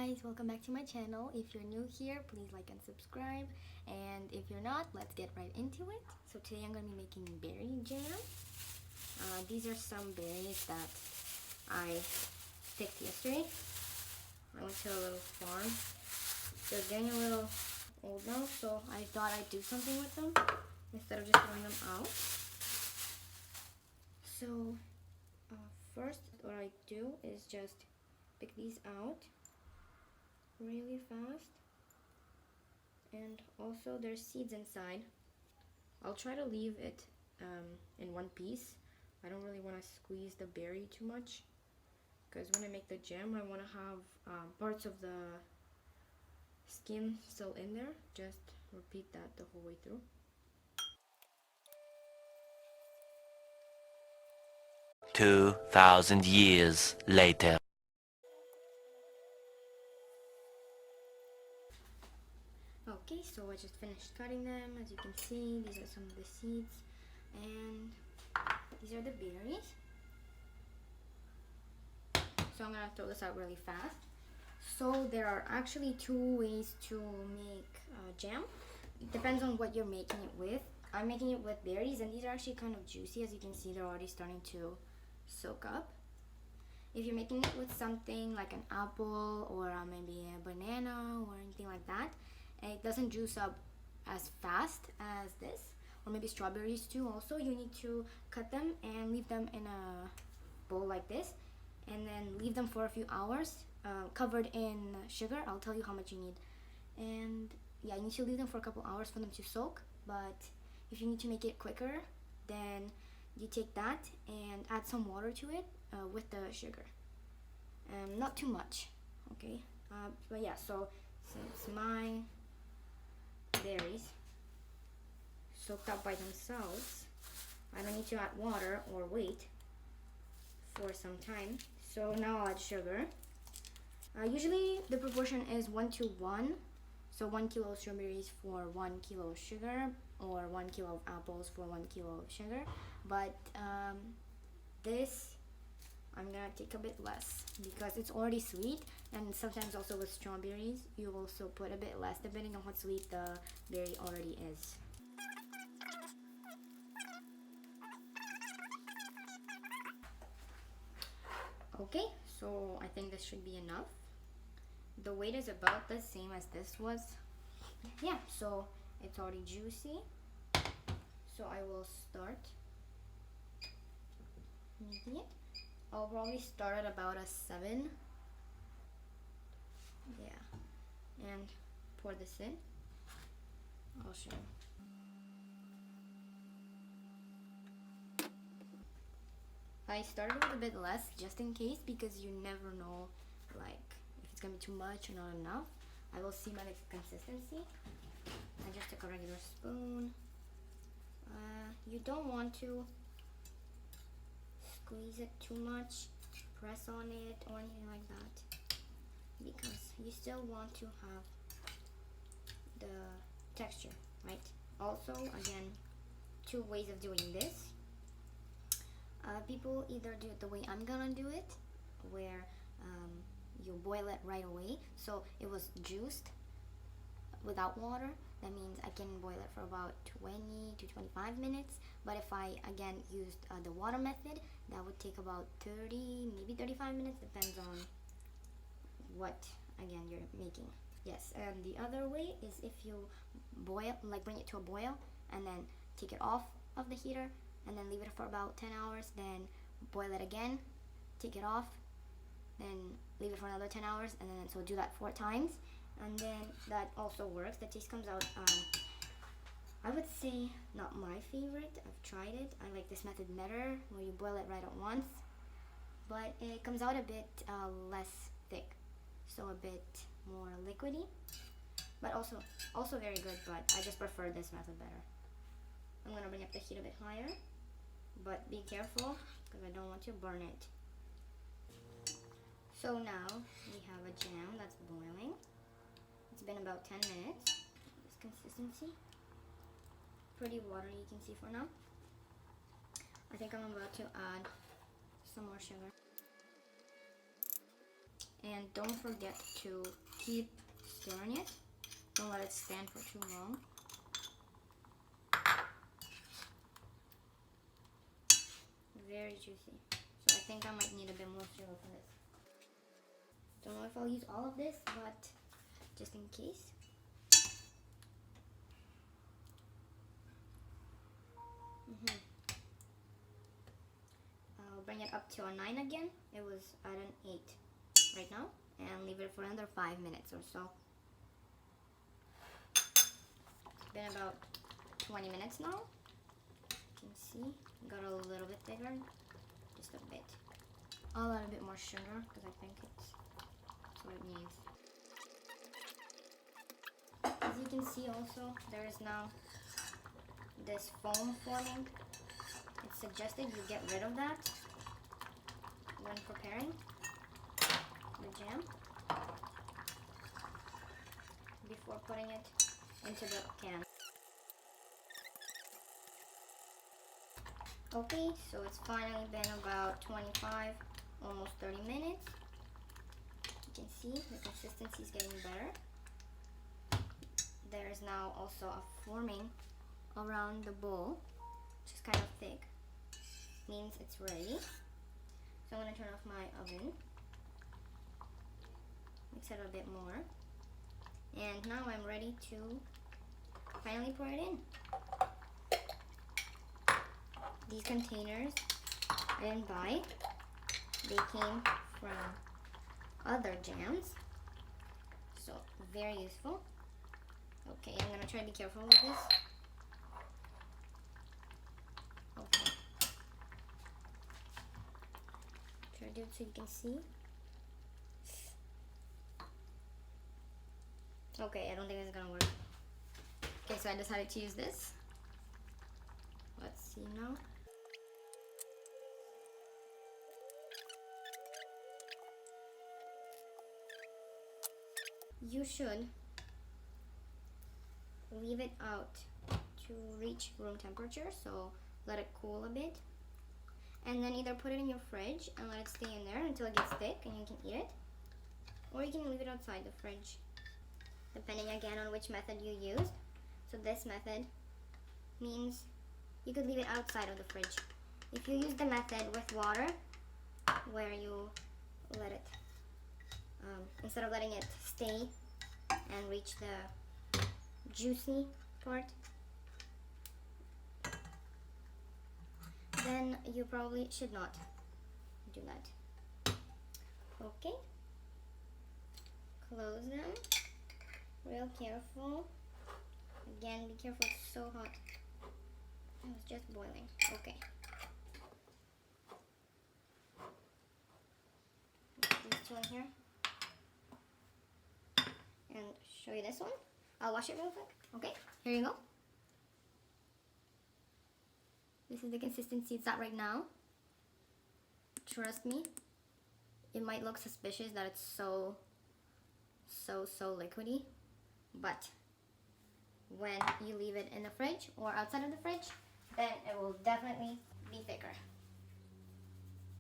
guys, welcome back to my channel. If you're new here, please like and subscribe, and if you're not, let's get right into it. So today I'm going to be making berry jam. These are some berries that I picked yesterday. I went to a little farm. They're getting a little old now, so I thought I'd do something with them instead of just throwing them out. So first what I do is just pick these out really fast, and also there's seeds inside. I'll try to leave it in one piece. I don't really want to squeeze the berry too much, because when I make the jam I want to have parts of the skin still in there. Just repeat that the whole way through. $2,000 later. Okay, so I just finished cutting them. As you can see, these are some of the seeds, and these are the berries. So I'm gonna throw this out really fast. So there are actually two ways to make jam. It depends on what you're making it with. I'm making it with berries, and these are actually kind of juicy. As you can see, they're already starting to soak up. If you're making it with something like an apple or maybe a banana or anything like that, it doesn't juice up as fast as this. Or maybe strawberries too. Also, you need to cut them and leave them in a bowl like this, and then leave them for a few hours covered in sugar. I'll tell you how much you need. And yeah, you need to leave them for a couple hours for them to soak. But if you need to make it quicker, then you take that and add some water to it with the sugar. Not too much, okay? But yeah, so since my berries soaked up by themselves, I don't need to add water or wait for some time. So now I'll add sugar. Usually the proportion is 1:1. So 1 kilo of strawberries for 1 kilo of sugar, or 1 kilo of apples for 1 kilo of sugar. But this, I'm gonna take a bit less because it's already sweet, and sometimes also with strawberries you also put a bit less depending on how sweet the berry already is. Okay, so I think this should be enough. The weight is about the same as this was. Yeah, so it's already juicy. So I will start making it. I'll probably start at about a 7. Yeah, and pour this in. I'll show you. I started with a bit less just in case, because you never know like if it's gonna be too much or not enough. I will see my consistency. I just took a regular spoon. You don't want to squeeze it too much, press on it or anything like that, because you still want to have the texture, right? Also, again, two ways of doing this. People either do it the way I'm gonna do it, where you boil it right away, so it was juiced without water. That means I can boil it for about 20 to 25 minutes. But if I again used the water method, that would take about 30, maybe 35 minutes, depends on what again you're making. Yes, and the other way is if you boil, like bring it to a boil and then take it off of the heater and then leave it for about 10 hours, then boil it again, take it off, then leave it for another 10 hours, and then so do that 4 times, and then that also works. The taste comes out, I would say not my favorite. I've tried it. I like this method better, where you boil it right at once, but it comes out a bit less thick, so a bit more liquidy, but also very good, but I just prefer this method better. I'm gonna bring up the heat a bit higher, but be careful because I don't want to burn it. So now we have a jam that's boiling. It's been about 10 minutes. This consistency, pretty watery, you can see for now. I think I'm about to add some more sugar. And don't forget to keep stirring it. Don't let it stand for too long. Very juicy. So I think I might need a bit more sugar for this. Don't know if I'll use all of this, but just in case. I'll bring it up to a 9 again. It was at an 8 right now. And leave it for another 5 minutes or so. It's been about 20 minutes now. You can see, it got a little bit bigger. Just a bit. I'll add a bit more sugar because I think it's what it needs. As you can see also, there is now this foam forming. It's suggested you get rid of that when preparing the jam before putting it into the can. Okay, so it's finally been about 25, almost 30 minutes. You can see the consistency is getting better. There is now also a forming around the bowl, which is kind of thick. Means it's ready. So I'm going to turn off my oven. Mix it a bit more. And now I'm ready to finally pour it in. These containers I didn't buy. They came from other jams. So very useful. Okay, I'm gonna try to be careful with this. Okay. Try to do it so you can see. Okay, I don't think it's gonna work. Okay, so I decided to use this. Let's see now. You should leave it out to reach room temperature, so let it cool a bit. And then either put it in your fridge and let it stay in there until it gets thick and you can eat it. Or you can leave it outside the fridge, depending again on which method you used. So this method means you could leave it outside of the fridge. If you use the method with water, where you let it, instead of letting it stay and reach the juicy part, then you probably should not do that. Okay, close them, real careful. Again, be careful, it's so hot. It was just boiling. Okay. These two in here. And show you this one. I'll wash it real quick. Okay, here you go. This is the consistency it's at right now. Trust me, it might look suspicious that it's so liquidy, but when you leave it in the fridge or outside of the fridge, then it will definitely be thicker.